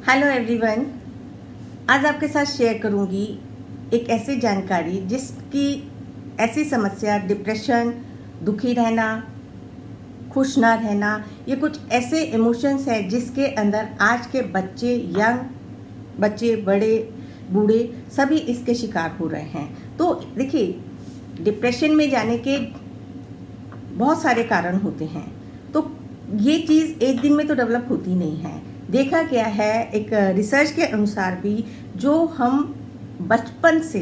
Hello everyone, आज आपके साथ शेयर करूंगी एक ऐसी जानकारी जिसकी ऐसी समस्या डिप्रेशन, दुखी रहना, खुश ना रहना, ये कुछ ऐसे इमोशंस हैं जिसके अंदर आज के बच्चे, यंग बच्चे, बड़े बूढ़े सभी इसके शिकार हो रहे हैं। तो देखिए, डिप्रेशन में जाने के बहुत सारे कारण होते हैं। तो ये चीज़ एक दिन में तो डेवलप होती नहीं है। देखा गया है एक रिसर्च के अनुसार भी, जो हम बचपन से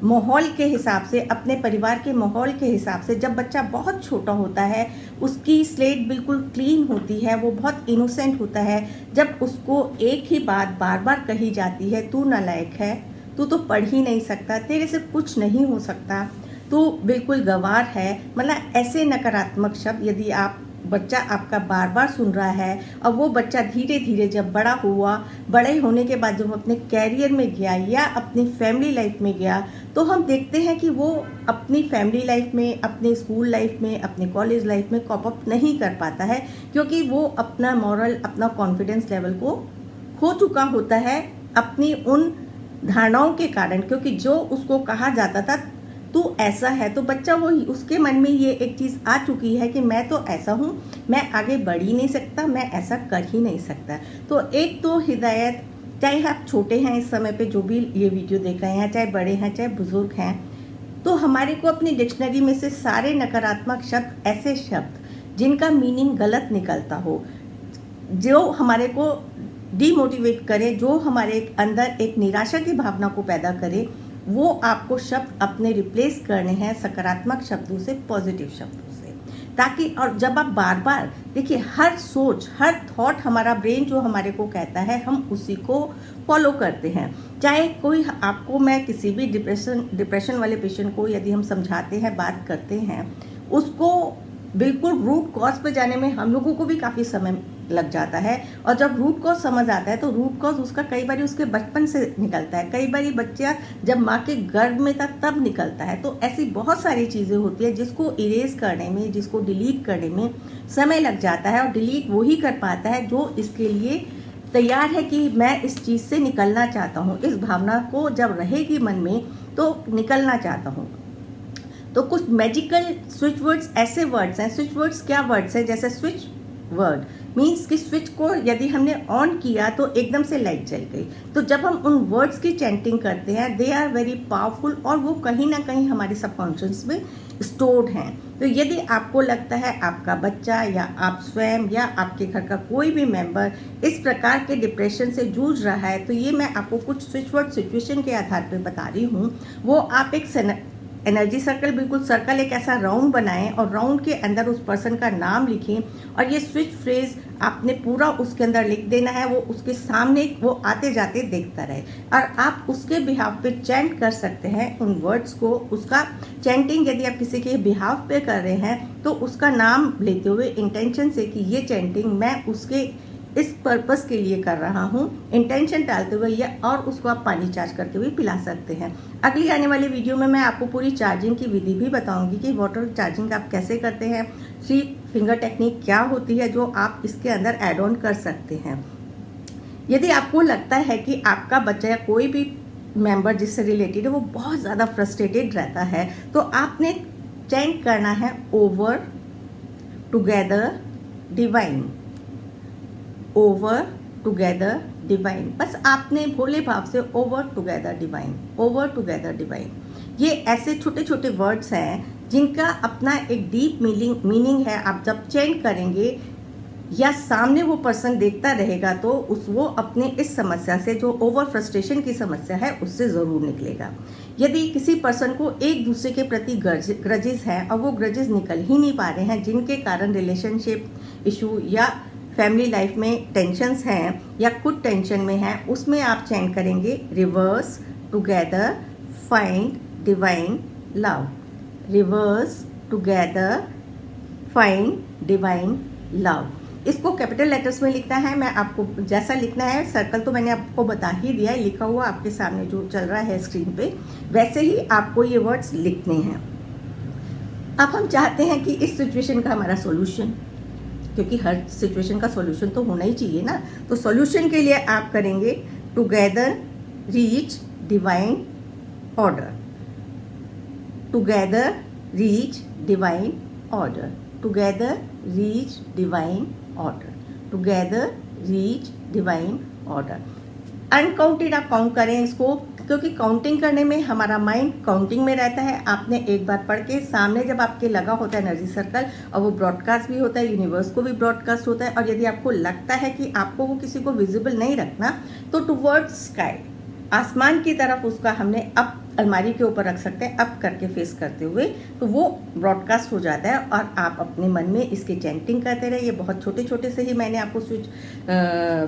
माहौल के हिसाब से, अपने परिवार के माहौल के हिसाब से, जब बच्चा बहुत छोटा होता है उसकी स्लेट बिल्कुल क्लीन होती है, वो बहुत इनोसेंट होता है। जब उसको एक ही बात बार बार कही जाती है, तू नालायक है, तू तो पढ़ ही नहीं सकता, तेरे से कुछ नहीं हो सकता, तो बिल्कुल गंवार है, मतलब ऐसे नकारात्मक शब्द यदि बच्चा आपका बार बार सुन रहा है, और वो बच्चा धीरे धीरे जब बड़ा हुआ, बड़े होने के बाद जब अपने कैरियर में गया या अपनी फैमिली लाइफ में गया, तो हम देखते हैं कि वो अपनी फैमिली लाइफ में, अपने स्कूल लाइफ में, अपने कॉलेज लाइफ में कॉप अप नहीं कर पाता है, क्योंकि वो अपना मॉरल, अपना कॉन्फिडेंस लेवल को खो चुका होता है अपनी उन धारणाओं के कारण। क्योंकि जो उसको कहा जाता था तू ऐसा है, तो बच्चा वो उसके मन में ये एक चीज़ आ चुकी है कि मैं तो ऐसा हूँ, मैं आगे बढ़ ही नहीं सकता, मैं ऐसा कर ही नहीं सकता। तो एक तो हिदायत, चाहे आप छोटे हैं इस समय पे जो भी ये वीडियो देख रहे हैं, चाहे बड़े हैं चाहे बुजुर्ग हैं, तो हमारे को अपनी डिक्शनरी में से सारे नकारात्मक शब्द, ऐसे शब्द जिनका मीनिंग गलत निकलता हो, जो हमारे को डीमोटिवेट करे, जो हमारे अंदर एक निराशा की भावना को पैदा करे, वो आपको शब्द अपने रिप्लेस करने हैं सकारात्मक शब्दों से, पॉजिटिव शब्दों से। ताकि, और जब आप बार बार देखिए, हर सोच, हर थॉट, हमारा ब्रेन जो हमारे को कहता है हम उसी को फॉलो करते हैं। चाहे कोई आपको, मैं किसी भी डिप्रेशन वाले पेशेंट को यदि हम समझाते हैं, बात करते हैं, उसको बिल्कुल रूट कॉज पे जाने में हम लोगों को भी काफ़ी समय लग जाता है। और जब रूट कॉज समझ आता है तो रूट कॉज उसका कई बार उसके बचपन से निकलता है, कई बार बच्चा जब माँ के गर्भ में था तब निकलता है। तो ऐसी बहुत सारी चीज़ें होती है जिसको इरेज करने में, जिसको डिलीट करने में समय लग जाता है। और डिलीट वो ही कर पाता है जो इसके लिए तैयार है कि मैं इस चीज़ से निकलना चाहता हूँ, इस भावना को जब रहेगी मन में तो निकलना चाहता हूँ। तो कुछ मैजिकल स्विच वर्ड्स, ऐसे वर्ड्स हैं। स्विच वर्ड्स क्या वर्ड्स हैं? जैसे स्विच वर्ड मीन्स कि स्विच को यदि हमने ऑन किया तो एकदम से लाइट जल गई। तो जब हम उन वर्ड्स की चैंटिंग करते हैं, दे आर वेरी पावरफुल, और वो कहीं ना कहीं हमारे सबकॉन्शियस में स्टोर्ड हैं। तो यदि आपको लगता है आपका बच्चा या आप स्वयं या आपके घर का कोई भी मेंबर इस प्रकार के डिप्रेशन से जूझ रहा है, तो ये मैं आपको कुछ स्विच वर्ड सिचुएशन के आधार पर बता रही हूँ। वो आप एक एनर्जी सर्कल, बिल्कुल सर्कल एक ऐसा राउंड बनाएं और राउंड के अंदर उस पर्सन का नाम लिखें, और ये स्विच फ्रेज आपने पूरा उसके अंदर लिख देना है। वो उसके सामने वो आते जाते देखता रहे, और आप उसके बिहाफ पे चैंट कर सकते हैं उन वर्ड्स को। उसका चैंटिंग यदि आप किसी के बिहाफ पे कर रहे हैं तो उसका नाम लेते हुए इंटेंशन से कि ये चैंटिंग मैं उसके इस पर्पस के लिए कर रहा हूँ, इंटेंशन डालते हुए, या और उसको आप पानी चार्ज करके भी पिला सकते हैं। अगली आने वाली वीडियो में मैं आपको पूरी चार्जिंग की विधि भी बताऊंगी कि वाटर चार्जिंग आप कैसे करते हैं, 3 फिंगर टेक्निक क्या होती है जो आप इसके अंदर ऐड ऑन कर सकते हैं। यदि आपको लगता है कि आपका बच्चा या कोई भी मेंबर जिससे रिलेटेड है वो बहुत ज़्यादा फ्रस्ट्रेटेड रहता है, तो आपने चैंट करना है over together divine, over together divine. बस आपने भोले भाव से over together divine, over together divine. ये ऐसे छोटे छोटे वर्ड्स हैं जिनका अपना एक डीप मीनिंग है। आप जब चेंट करेंगे या सामने वो पर्सन देखता रहेगा तो वो अपने इस समस्या से, जो ओवर फ्रस्ट्रेशन की समस्या है, उससे ज़रूर निकलेगा। यदि किसी पर्सन को एक दूसरे के प्रति ग्रजेस हैं और वो ग्रजेस निकल ही नहीं पा रहे हैं, जिनके कारण रिलेशनशिप इशू या फैमिली लाइफ में टेंशन्स हैं या खुद टेंशन में हैं, उसमें आप चैंट करेंगे reverse together find divine love, reverse together find divine love. इसको कैपिटल लेटर्स में लिखना है। मैं आपको जैसा लिखना है, सर्कल तो मैंने आपको बता ही दिया है, लिखा हुआ आपके सामने जो चल रहा है स्क्रीन पे, वैसे ही आपको ये वर्ड्स लिखने हैं। अब हम चाहते हैं कि इस सिचुएशन का हमारा सॉल्यूशन, क्योंकि हर सिचुएशन का सॉल्यूशन तो होना ही चाहिए ना। तो सॉल्यूशन के लिए आप करेंगे together reach divine order, together reach divine order, together reach divine order, together reach divine order. Uncounted आप काउंट करें इसको, क्योंकि काउंटिंग करने में हमारा माइंड काउंटिंग में रहता है। आपने एक बार पढ़ के सामने जब आपके लगा होता है एनर्जी सर्कल और वो ब्रॉडकास्ट भी होता है, यूनिवर्स को भी ब्रॉडकास्ट होता है। और यदि आपको लगता है कि आपको वो किसी को विजिबल नहीं रखना, तो टुवर्ड्स स्काई, आसमान की तरफ उसका हमने अप अलमारी के ऊपर रख सकते हैं, अप करके फेस करते हुए, तो वो ब्रॉडकास्ट हो जाता है। और आप अपने मन में इसकी चैंटिंग करते रहे। ये बहुत छोटे छोटे से ही मैंने आपको स्विच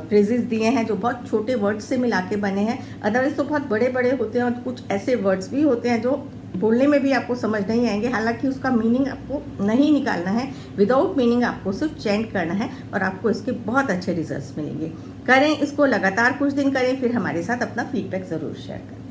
फ्रेजेस दिए हैं जो बहुत छोटे वर्ड्स से मिला के बने हैं। अदरवाइज तो बहुत बड़े बड़े होते हैं और कुछ ऐसे वर्ड्स भी होते हैं जो बोलने में भी आपको समझ नहीं आएंगे। हालांकि उसका मीनिंग आपको नहीं निकालना है, विदाउट मीनिंग आपको सिर्फ चैंट करना है और आपको इसके बहुत अच्छे रिजल्ट्स मिलेंगे। करें इसको लगातार कुछ दिन करें, फिर हमारे साथ अपना फीडबैक ज़रूर शेयर करें।